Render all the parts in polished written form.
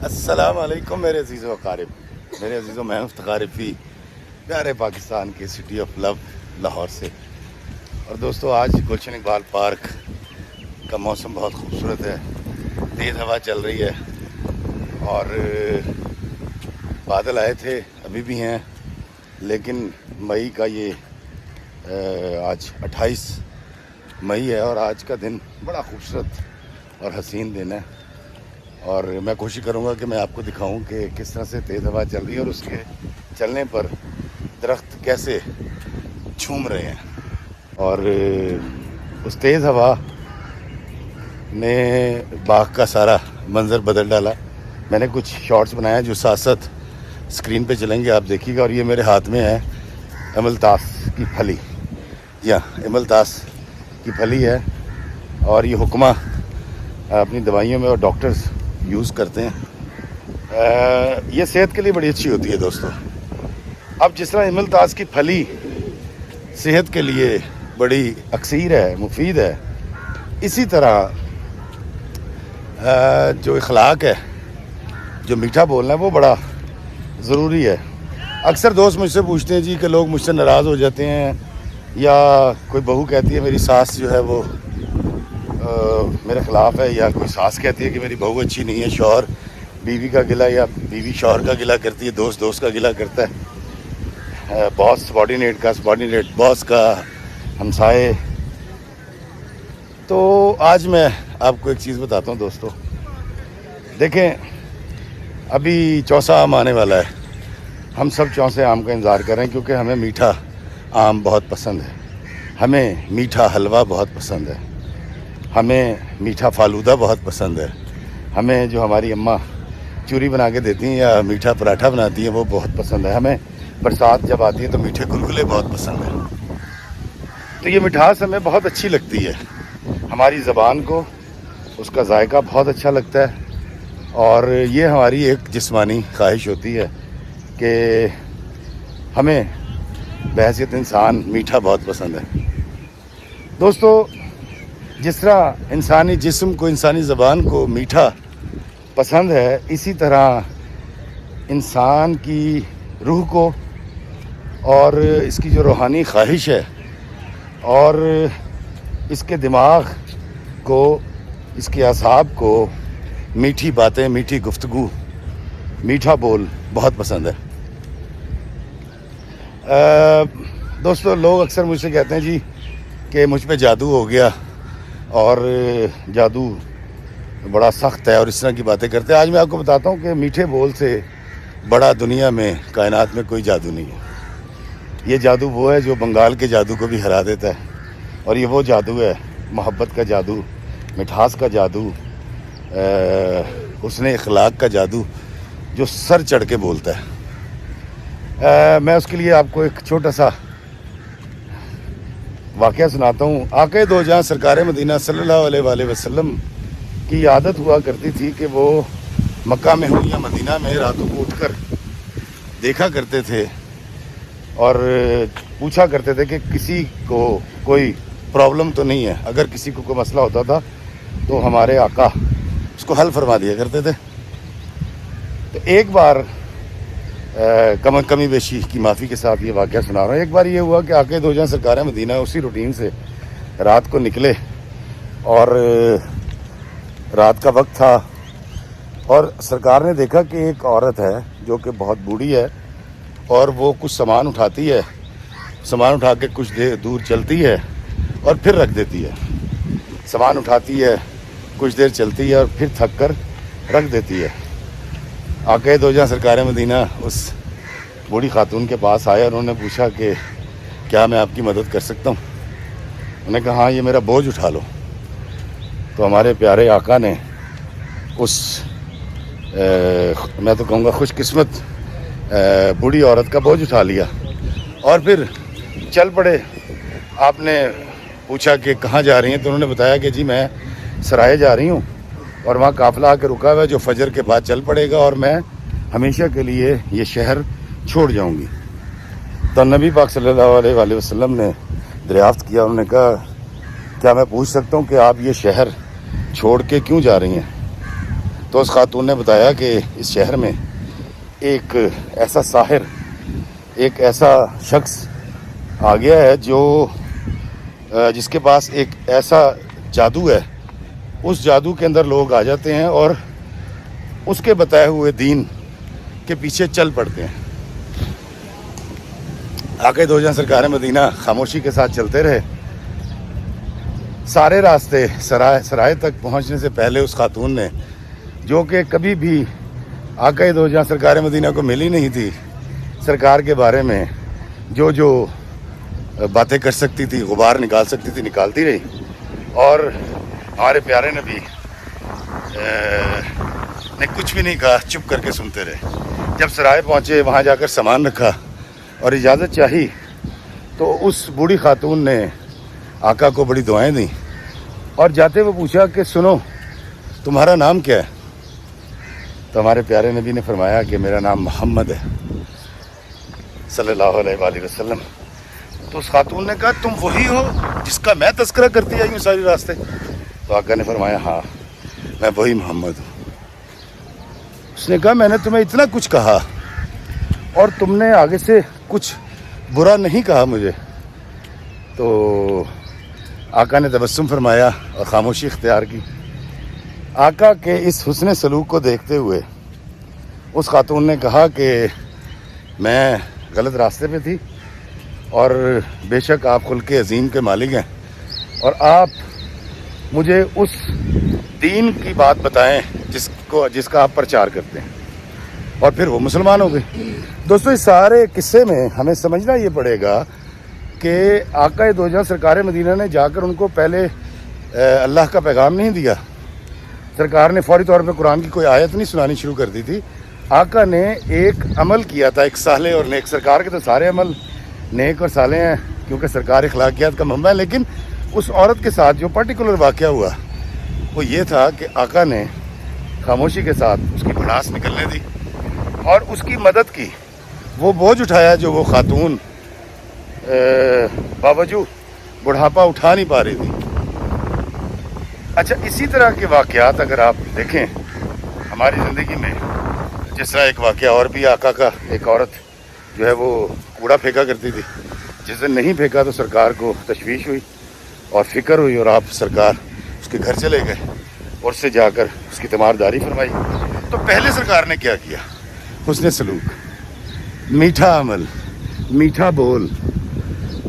السلام علیکم میرے عزیزو اقارب، میرے عزیزو، میں افتخارفی پیارے پاکستان کے سٹی آف لو لاہور سے۔ اور دوستو، آج گلشن اقبال پارک کا موسم بہت خوبصورت ہے، تیز ہوا چل رہی ہے اور بادل آئے تھے، ابھی بھی ہیں، لیکن مئی کا یہ آج 28 مئی ہے اور آج کا دن بڑا خوبصورت اور حسین دن ہے، اور میں کوشش کروں گا کہ میں آپ کو دکھاؤں کہ کس طرح سے تیز ہوا چل رہی ہے اور اس کے چلنے پر درخت کیسے جھوم رہے ہیں۔ اور اس تیز ہوا نے باغ کا سارا منظر بدل ڈالا۔ میں نے کچھ شارٹس بنایا جو ساتھ ساتھ اسکرین پہ چلیں گے، آپ دیکھیے گا۔ اور یہ میرے ہاتھ میں ہے املتاس کی پھلی، جی ہاں، املتاس کی پھلی ہے، اور یہ حکمہ اپنی دوائیوں میں اور ڈاکٹرز یوز کرتے ہیں۔ یہ صحت کے لیے بڑی اچھی ہوتی ہے دوستو۔ اب جس طرح املتاس کی پھلی صحت کے لیے بڑی اکثیر ہے، مفید ہے، اسی طرح جو اخلاق ہے، جو میٹھا بولنا ہے، وہ بڑا ضروری ہے۔ اکثر دوست مجھ سے پوچھتے ہیں جی کہ لوگ مجھ سے ناراض ہو جاتے ہیں، یا کوئی بہو کہتی ہے میری ساس جو ہے وہ میرے خلاف ہے، یا کوئی ساس کہتی ہے کہ میری بہو اچھی نہیں ہے، شوہر بیوی کا گلہ یا بیوی شوہر کا گلہ کرتی ہے، دوست دوست کا گلہ کرتا ہے، باس سبارڈینیٹ کا، سبارڈینیٹ باس کا، ہمسائے۔ تو آج میں آپ کو ایک چیز بتاتا ہوں دوستو، دیکھیں ابھی چوسا آم آنے والا ہے، ہم سب چوسے آم کا انتظار کر رہے ہیں کیونکہ ہمیں میٹھا آم بہت پسند ہے، ہمیں میٹھا حلوہ بہت پسند ہے، ہمیں میٹھا فالودہ بہت پسند ہے، ہمیں جو ہماری اماں چوری بنا کے دیتی ہیں یا میٹھا پراٹھا بناتی ہیں وہ بہت پسند ہے، ہمیں برسات جب آتی ہے تو میٹھے گلگلے بہت پسند ہیں۔ تو یہ مٹھاس ہمیں بہت اچھی لگتی ہے، ہماری زبان کو اس کا ذائقہ بہت اچھا لگتا ہے، اور یہ ہماری ایک جسمانی خواہش ہوتی ہے کہ ہمیں بحیثیت انسان میٹھا بہت پسند ہے۔ دوستو، جس طرح انسانی جسم کو، انسانی زبان کو میٹھا پسند ہے، اسی طرح انسان کی روح کو اور اس کی جو روحانی خواہش ہے اور اس کے دماغ کو، اس کے اعصاب کو میٹھی باتیں، میٹھی گفتگو، میٹھا بول بہت پسند ہے۔ دوستو، لوگ اکثر مجھ سے کہتے ہیں جی کہ مجھ پہ جادو ہو گیا اور جادو بڑا سخت ہے اور اس طرح کی باتیں کرتے ہیں۔ آج میں آپ کو بتاتا ہوں کہ میٹھے بول سے بڑا دنیا میں، کائنات میں کوئی جادو نہیں ہے۔ یہ جادو وہ ہے جو بنگال کے جادو کو بھی ہرا دیتا ہے، اور یہ وہ جادو ہے، محبت کا جادو، مٹھاس کا جادو، حسن اخلاق کا جادو، جو سر چڑھ کے بولتا ہے۔ میں اس کے لیے آپ کو ایک چھوٹا سا واقعہ سناتا ہوں۔ آقا دو جہاں سرکار مدینہ صلی اللہ علیہ وآلہ وسلم کی عادت ہوا کرتی تھی کہ وہ مکہ میں ہو یا مدینہ میں راتوں کو اٹھ کر دیکھا کرتے تھے اور پوچھا کرتے تھے کہ کسی کو کوئی پرابلم تو نہیں ہے۔ اگر کسی کو کوئی مسئلہ ہوتا تھا تو ہمارے آقا اس کو حل فرما دیا کرتے تھے۔ تو ایک بار کمی بیشی کی معافی کے ساتھ یہ واقعہ سنا رہا ہوں۔ ایک بار یہ ہوا کہ آقا دو جہاں سرکار مدینہ اسی روٹین سے رات کو نکلے، اور رات کا وقت تھا، اور سرکار نے دیکھا کہ ایک عورت ہے جو کہ بہت بوڑھی ہے، اور وہ کچھ سامان اٹھاتی ہے، سامان اٹھا کے کچھ دیر دور چلتی ہے اور پھر رکھ دیتی ہے، سامان اٹھاتی ہے، کچھ دیر چلتی ہے اور پھر تھک کر رکھ دیتی ہے۔ آقا دو جہاں سرکار مدینہ اس بوڑھی خاتون کے پاس آئے اور انہوں نے پوچھا کہ کیا میں آپ کی مدد کر سکتا ہوں؟ انہوں نے کہا ہاں، یہ میرا بوجھ اٹھا لو۔ تو ہمارے پیارے آقا نے اس میں تو کہوں گا خوش قسمت بوڑھی عورت کا بوجھ اٹھا لیا اور پھر چل پڑے۔ آپ نے پوچھا کہ کہاں جا رہی ہیں؟ تو انہوں نے بتایا کہ جی میں سرائے جا رہی ہوں، اور وہاں قافلہ آ کے رکا ہوا ہے جو فجر کے بعد چل پڑے گا، اور میں ہمیشہ کے لیے یہ شہر چھوڑ جاؤں گی۔ تو نبی پاک صلی اللہ علیہ وآلہ وسلم نے دریافت کیا، انہوں نے کہا کیا میں پوچھ سکتا ہوں کہ آپ یہ شہر چھوڑ کے کیوں جا رہی ہیں؟ تو اس خاتون نے بتایا کہ اس شہر میں ایک ایسا ساحر، ایک ایسا شخص آ گیا ہے جو جس کے پاس ایک ایسا جادو ہے، اس جادو کے اندر لوگ آ جاتے ہیں اور اس کے بتائے ہوئے دین کے پیچھے چل پڑتے ہیں۔ آقا دو جہاں سرکار مدینہ خاموشی کے ساتھ چلتے رہے۔ سارے راستے سرائے تک پہنچنے سے پہلے اس خاتون نے، جو کہ کبھی بھی آقا دو جہاں سرکار مدینہ کو ملی نہیں تھی، سرکار کے بارے میں جو باتیں کر سکتی تھی، غبار نکال سکتی تھی، نکالتی رہی۔ اور ہمارے پیارے نبی نے کچھ بھی نہیں کہا، چپ کر کے سنتے رہے۔ جب سرائے پہنچے، وہاں جا کر سامان رکھا اور اجازت چاہی، تو اس بوڑھی خاتون نے آقا کو بڑی دعائیں دیں اور جاتے ہوئے پوچھا کہ سنو، تمہارا نام کیا ہے؟ تو ہمارے پیارے نبی نے فرمایا کہ میرا نام محمد ہے صلی اللہ علیہ وآلہ وسلم۔ تو اس خاتون نے کہا تم وہی ہو جس کا میں تذکرہ کرتی آئی ہوں ساری راستے؟ تو آقا نے فرمایا ہاں، میں وہی محمد ہوں۔ اس نے کہا میں نے تمہیں اتنا کچھ کہا اور تم نے آگے سے کچھ برا نہیں کہا مجھے۔ تو آقا نے تبسم فرمایا اور خاموشی اختیار کی۔ آقا کے اس حسن سلوک کو دیکھتے ہوئے اس خاتون نے کہا کہ میں غلط راستے پہ تھی اور بے شک آپ خلق عظیم کے مالک ہیں، اور آپ مجھے اس دین کی بات بتائیں جس کا آپ پرچار کرتے ہیں۔ اور پھر وہ مسلمان ہو گئے۔ دوستو اس سارے قصے میں ہمیں سمجھنا یہ پڑے گا کہ آقا دو جہاں سرکار مدینہ نے جا کر ان کو پہلے اللہ کا پیغام نہیں دیا۔ سرکار نے فوری طور پہ قرآن کی کوئی آیت نہیں سنانی شروع کر دی تھی۔ آقا نے ایک عمل کیا تھا، ایک صالح اور نیک۔ سرکار کے تو سارے عمل نیک اور صالح ہیں کیونکہ سرکار اخلاقیات کا منبع ہے، لیکن اس عورت کے ساتھ جو پرٹیکولر واقعہ ہوا وہ یہ تھا کہ آقا نے خاموشی کے ساتھ اس کی بھڑاس نکلنے دی اور اس کی مدد کی۔ وہ بوجھ اٹھایا جو وہ خاتون باوجود بڑھاپا اٹھا نہیں پا رہی تھی۔ اچھا، اسی طرح کے واقعات اگر آپ دیکھیں ہماری زندگی میں، جس طرح ایک واقعہ اور بھی آقا کا، ایک عورت جو ہے وہ کوڑا پھینکا کرتی تھی، جس دن نہیں پھینکا تو سرکار کو تشویش ہوئی اور فکر ہوئی، اور آپ سرکار اس کے گھر چلے گئے اور اس سے جا کر اس کی تیمارداری فرمائی۔ تو پہلے سرکار نے کیا کیا؟ حسن سلوک، میٹھا عمل، میٹھا بول،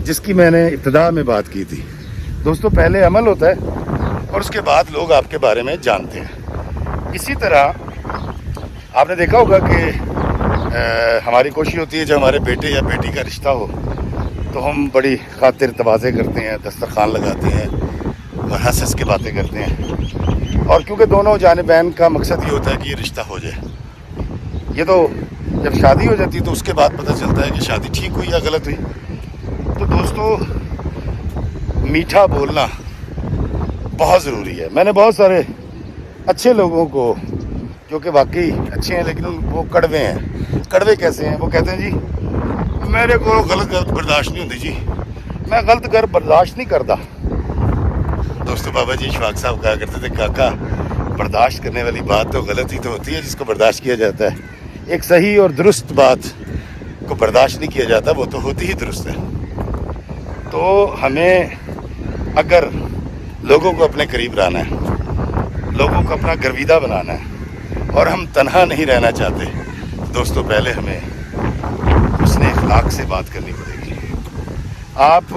جس کی میں نے ابتدا میں بات کی تھی۔ دوستو پہلے عمل ہوتا ہے اور اس کے بعد لوگ آپ کے بارے میں جانتے ہیں۔ اسی طرح آپ نے دیکھا ہوگا کہ ہماری کوشش ہوتی ہے جب ہمارے بیٹے یا بیٹی کا رشتہ ہو تو ہم بڑی خاطر تواضع کرتے ہیں، دسترخوان لگاتے ہیں اور ہنس ہنس کے باتیں کرتے ہیں، اور کیونکہ دونوں جانبین کا مقصد یہ ہوتا ہے کہ یہ رشتہ ہو جائے۔ یہ تو جب شادی ہو جاتی ہے تو اس کے بعد پتہ چلتا ہے کہ شادی ٹھیک ہوئی یا غلط ہوئی۔ تو دوستو میٹھا بولنا بہت ضروری ہے۔ میں نے بہت سارے اچھے لوگوں کو جو کہ واقعی اچھے ہیں لیکن وہ کڑوے ہیں۔ کڑوے کیسے ہیں؟ وہ کہتے ہیں جی میرے کو غلط برداشت نہیں ہوتی، جی میں غلط برداشت نہیں کرتا۔ دوستو بابا جی اشفاق صاحب کہا کرتے تھے کاکا برداشت کرنے والی بات تو غلط ہی تو ہوتی ہے جس کو برداشت کیا جاتا ہے، ایک صحیح اور درست بات کو برداشت نہیں کیا جاتا وہ تو ہوتی ہی درست ہے۔ تو ہمیں اگر لوگوں کو اپنے قریب لانا ہے، لوگوں کو اپنا گرویدہ بنانا ہے اور ہم تنہا نہیں رہنا چاہتے، دوستو پہلے ہمیں حسن اخلاق سے بات کرنی پڑے گی۔ آپ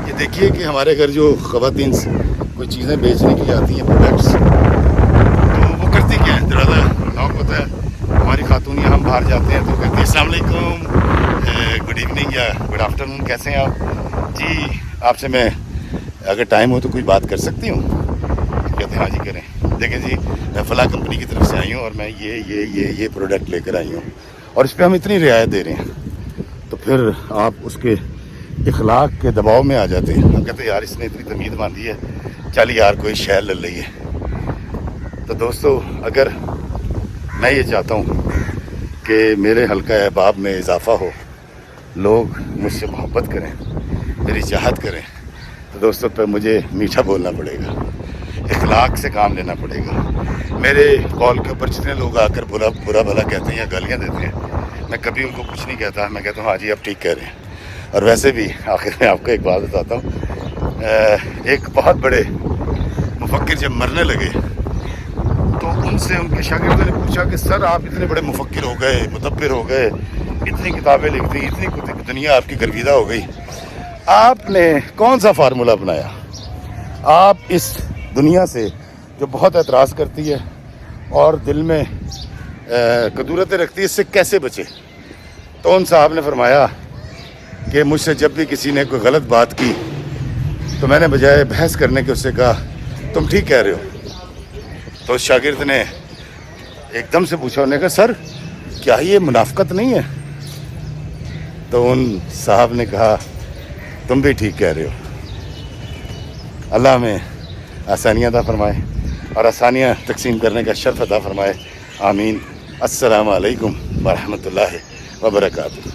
یہ دیکھیے کہ ہمارے گھر جو خواتین کوئی چیزیں بیچنے کے لیے آتی ہیں، پروڈکٹس، تو وہ کرتی کیا ہے؟ دروازہ لاک ہوتا ہے، ہماری خاتون ہم باہر جاتے ہیں تو کہتے ہیں السلام علیکم، گڈ ایوننگ یا گڈ آفٹر نون، کیسے ہیں آپ؟ جی آپ سے میں اگر ٹائم ہو تو کچھ بات کر سکتی ہوں؟ کہتے ہیں ہاں جی کریں۔ دیکھیں جی میں فلاں کمپنی کی طرف سے آئی ہوں اور میں یہ پروڈکٹ لے کر آئی ہوں اور اس پہ ہم اتنی رعایت دے رہے ہیں، تو پھر آپ اس کے اخلاق کے دباؤ میں آ جاتے ہیں۔ ہم کہتے ہیں یار اس نے اتنی تمیز باندھی ہے، چل یار کوئی شے لے لئیے۔ تو دوستو اگر میں یہ چاہتا ہوں کہ میرے حلقہ احباب میں اضافہ ہو، لوگ مجھ سے محبت کریں، میری چاہت کریں، تو دوستو پہ مجھے میٹھا بولنا پڑے گا۔ اخلاق سے کام لینا پڑے گا. میرے کال کے اوپر جتنے لوگ آ کر برا بھلا کہتے ہیں یا گالیاں دیتے ہیں, میں کبھی ان کو کچھ نہیں کہتا. میں کہتا ہوں ہاں جی آپ ٹھیک کہہ رہے ہیں. اور ویسے بھی آخر میں آپ کو ایک بات بتاتا ہوں, ایک بہت بڑے مفکر جب مرنے لگے تو ان سے ان کے شاگردوں نے پوچھا کہ سر آپ اتنے بڑے مفکر ہو گئے, مدبر ہو گئے, اتنی کتابیں لکھ دی, اتنی دنیا آپ کی گرویدہ ہو گئی, آپ نے کون سا فارمولہ اپنایا؟ آپ اس دنیا سے جو بہت اعتراض کرتی ہے اور دل میں کدورتیں رکھتی ہے, اس سے کیسے بچے؟ تو ان صاحب نے فرمایا کہ مجھ سے جب بھی کسی نے کوئی غلط بات کی تو میں نے بجائے بحث کرنے کے اس سے کہا تم ٹھیک کہہ رہے ہو. تو اس شاگرد نے ایک دم سے پوچھا, انہوں نے کہا سر کیا یہ منافقت نہیں ہے؟ تو ان صاحب نے کہا تم بھی ٹھیک کہہ رہے ہو. اللہ ہمیں آسانیاں عطا فرمائے اور آسانیاں تقسیم کرنے کا شرف عطا فرمائے. آمین. السلام علیکم ورحمۃ اللہ وبرکاتہ.